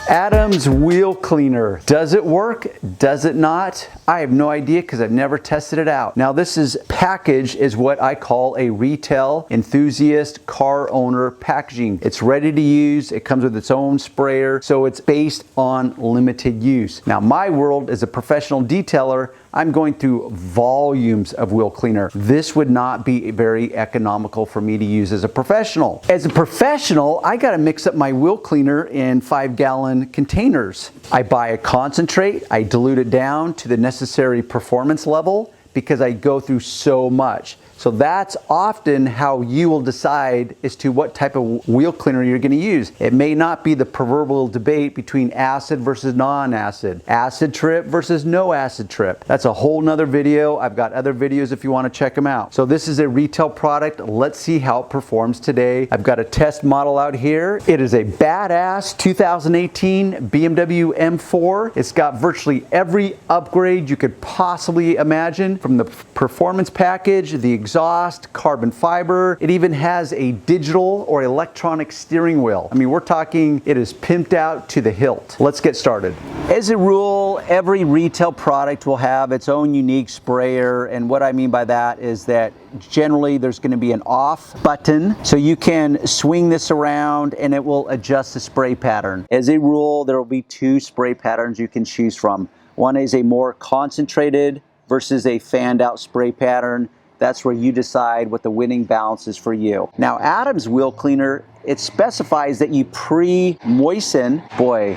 Adam's wheel cleaner. Does it work? Does it not? I have no idea because I've never tested it out. Now this is packaged is what I call a retail enthusiast car owner packaging. It's ready to use. It comes with its own sprayer. So it's based on limited use. Now my world as a professional detailer, I'm going through volumes of wheel cleaner. This would not be very economical for me to use as a professional. As a professional, I gotta mix up my wheel cleaner in 5-gallon containers. I buy a concentrate, I dilute it down to the necessary performance level because I go through so much. So that's often how you will decide as to what type of wheel cleaner you're going to use. It may not be the proverbial debate between acid versus non-acid, acid trip versus no acid trip. That's a whole nother video. I've got other videos if you want to check them out. So this is a retail product. Let's see how it performs today. I've got a test model out here. It is a badass 2018 BMW M4. It's got virtually every upgrade you could possibly imagine, from the performance package, the exhaust, carbon fiber. It even has a digital or electronic steering wheel. I mean, we're talking it is pimped out to the hilt. Let's get started. As a rule, every retail product will have its own unique sprayer, and what I mean by that is that generally there's going to be an off button, so you can swing this around and it will adjust the spray pattern. As a rule, there will be two spray patterns you can choose from. One is a more concentrated versus a fanned out spray pattern. That's where you decide what the winning balance is for you. Now, Adam's wheel cleaner, it specifies that you pre-moisten. Boy,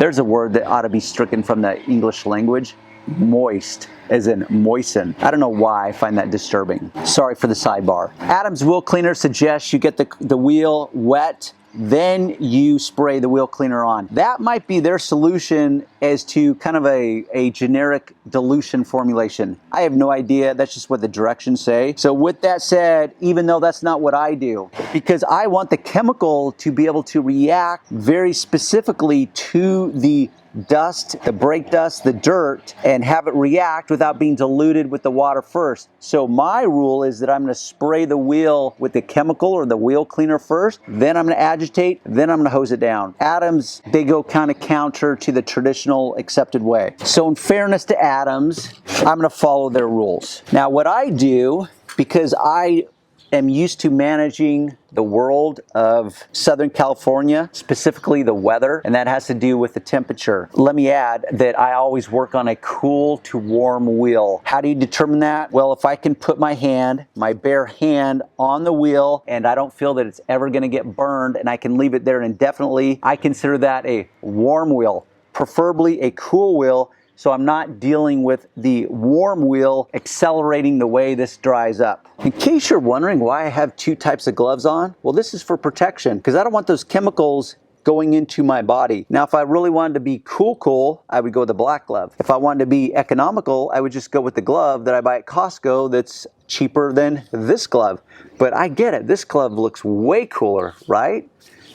there's a word that ought to be stricken from the English language. Moist, as in moisten. I don't know why I find that disturbing. Sorry for the sidebar. Adam's wheel cleaner suggests you get the wheel wet, then you spray the wheel cleaner on. That might be their solution as to kind of a generic dilution formulation. I have no idea. That's just what the directions say. So with that said, even though that's not what I do, because I want the chemical to be able to react very specifically to the dust, the brake dust, the dirt, and have it react without being diluted with the water first. So my rule is that I'm going to spray the wheel with the chemical or the wheel cleaner first, then I'm going to agitate, then I'm going to hose it down. Adams, they go kind of counter to the traditional accepted way. So in fairness to Adams, I'm going to follow their rules. Now what I do, because I am used to managing the world of Southern California, specifically the weather, and that has to do with the temperature. Let me add that I always work on a cool to warm wheel. How do you determine that? Well, if I can put my hand, my bare hand on the wheel, and I don't feel that it's ever gonna get burned, and I can leave it there indefinitely, I consider that a warm wheel, preferably a cool wheel, so I'm not dealing with the warm wheel accelerating the way this dries up. In case you're wondering why I have two types of gloves on, well, this is for protection, because I don't want those chemicals going into my body. Now, if I really wanted to be cool, I would go with the black glove. If I wanted to be economical, I would just go with the glove that I buy at Costco that's cheaper than this glove. But I get it, this glove looks way cooler, right?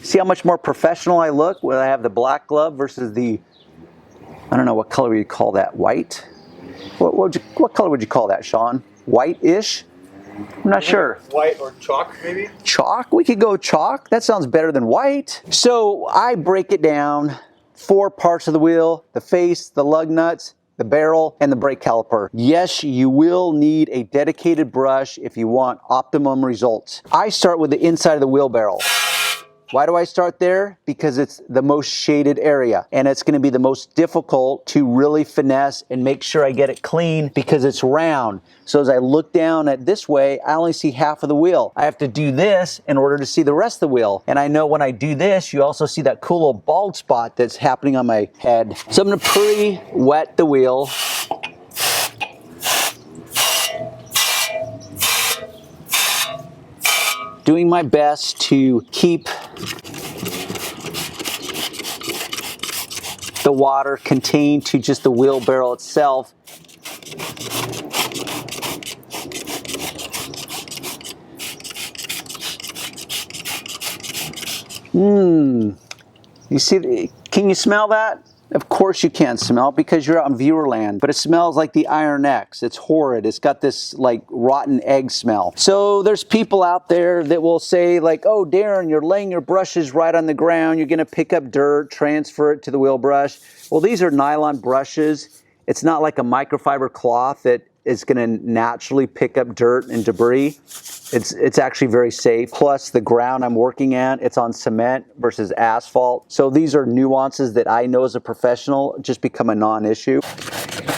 See how much more professional I look when I have the black glove versus the, I don't know, what color would you call that? White? What color would you call that, Sean? White-ish? I'm not sure. White or chalk, maybe? Chalk? We could go chalk. That sounds better than white. So I break it down, 4 parts of the wheel: the face, the lug nuts, the barrel, and the brake caliper. Yes, you will need a dedicated brush if you want optimum results. I start with the inside of the wheel barrel. Why do I start there? Because it's the most shaded area, and it's going to be the most difficult to really finesse and make sure I get it clean because it's round. So as I look down at this way, I only see half of the wheel. I have to do this in order to see the rest of the wheel. And I know when I do this, you also see that cool little bald spot that's happening on my head. So I'm going to pre-wet the wheel. Doing my best to keep the water contained to just the wheel barrel itself. You see, can you smell that? Of course you can't smell because you're out in viewer land, but it smells like the Iron X. It's horrid. It's got this like rotten egg smell. So there's people out there that will say like, oh Darren, you're laying your brushes right on the ground. You're gonna pick up dirt, transfer it to the wheel brush. Well, these are nylon brushes. It's not like a microfiber cloth that is gonna naturally pick up dirt and debris. It's actually very safe. Plus the ground I'm working at, it's on cement versus asphalt. So these are nuances that I know as a professional just become a non-issue.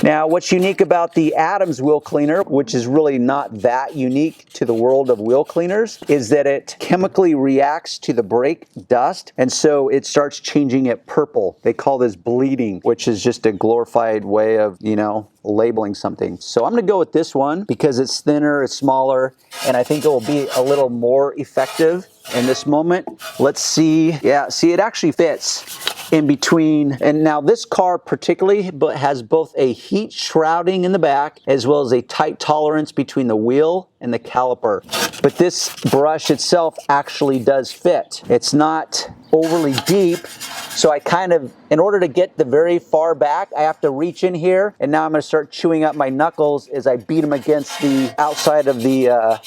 Now, what's unique about the Adams wheel cleaner, which is really not that unique to the world of wheel cleaners, is that it chemically reacts to the brake dust, and so it starts changing it purple. They call this bleeding, which is just a glorified way of, you know, labeling something. So I'm gonna go with this one because it's thinner, it's smaller, and I think it will be a little more effective in this moment. Let's see. Yeah, see, it actually fits in between. And now this car particularly has both a heat shrouding in the back as well as a tight tolerance between the wheel and the caliper. But this brush itself actually does fit. It's not overly deep. So I kind of, in order to get the very far back, I have to reach in here, and now I'm gonna start chewing up my knuckles as I beat them against the outside of the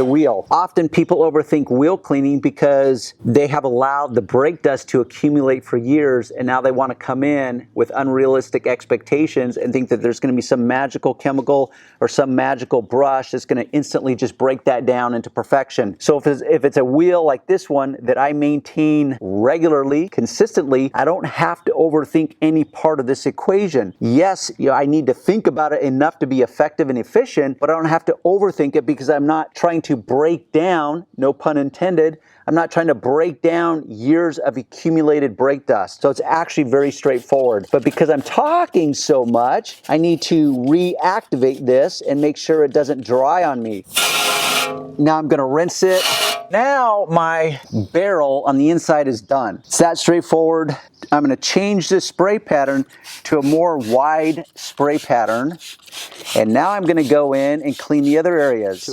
wheel. Often people overthink wheel cleaning because they have allowed the brake dust to accumulate for years, and now they want to come in with unrealistic expectations and think that there's going to be some magical chemical or some magical brush that's going to instantly just break that down into perfection. So if it's a wheel like this one that I maintain regularly, consistently, I don't have to overthink any part of this equation. Yes, you know, I need to think about it enough to be effective and efficient, but I don't have to overthink it because I'm not trying to break down, no pun intended, I'm not trying to break down years of accumulated brake dust. So it's actually very straightforward. But because I'm talking so much, I need to reactivate this and make sure it doesn't dry on me. Now I'm gonna rinse it. Now my barrel on the inside is done. It's that straightforward. I'm gonna change this spray pattern to a more wide spray pattern. And now I'm gonna go in and clean the other areas.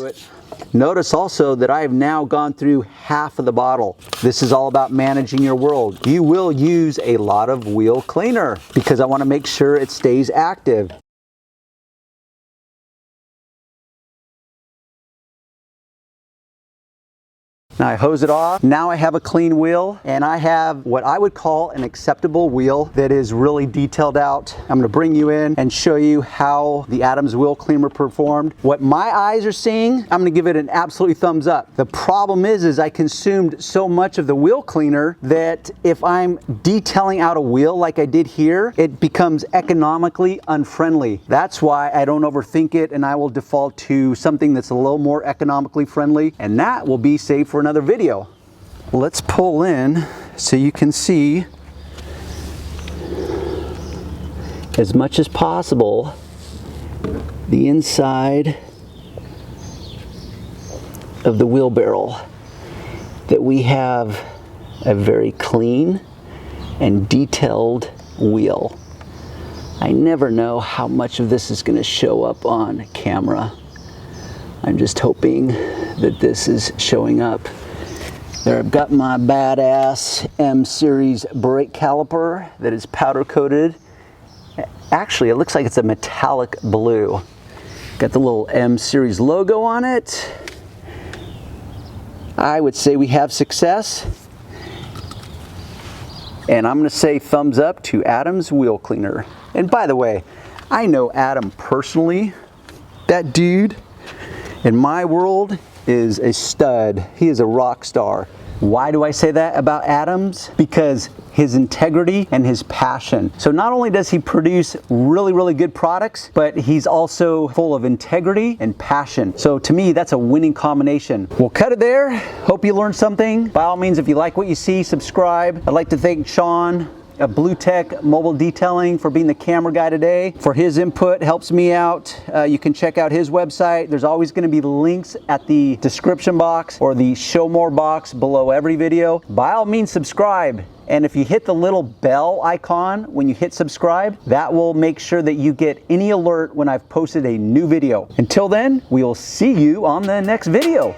Notice also that I have now gone through half of the bottle. This is all about managing your world. You will use a lot of wheel cleaner because I want to make sure it stays active. Now I hose it off. Now I have a clean wheel, and I have what I would call an acceptable wheel that is really detailed out. I'm gonna bring you in and show you how the Adams wheel cleaner performed. What my eyes are seeing, I'm gonna give it an absolutely thumbs up. The problem is I consumed so much of the wheel cleaner that if I'm detailing out a wheel like I did here, it becomes economically unfriendly. That's why I don't overthink it, and I will default to something that's a little more economically friendly, and that will be saved for another video. Let's pull in so you can see as much as possible the inside of the wheel barrel, that we have a very clean and detailed wheel. I never know how much of this is going to show up on camera. I'm just hoping that this is showing up. There, I've got my badass M series brake caliper that is powder coated. Actually, it looks like it's a metallic blue. Got the little M series logo on it. I would say we have success. And I'm gonna say thumbs up to Adam's wheel cleaner. And by the way, I know Adam personally. That dude, in my world, is a stud. He is a rock star. Why do I say that about Adams? Because his integrity and his passion. So not only does he produce really, really good products, but he's also full of integrity and passion. So to me, that's a winning combination. We'll cut it there. Hope you learned something. By all means, if you like what you see, subscribe. I'd like to thank Sean Blue Tech Mobile Detailing for being the camera guy today. For his input, helps me out. You can check out his website. There's always going to be links at the description box or the show more box below every video. By all means, subscribe. And if you hit the little bell icon when you hit subscribe, that will make sure that you get any alert when I've posted a new video. Until then, we will see you on the next video.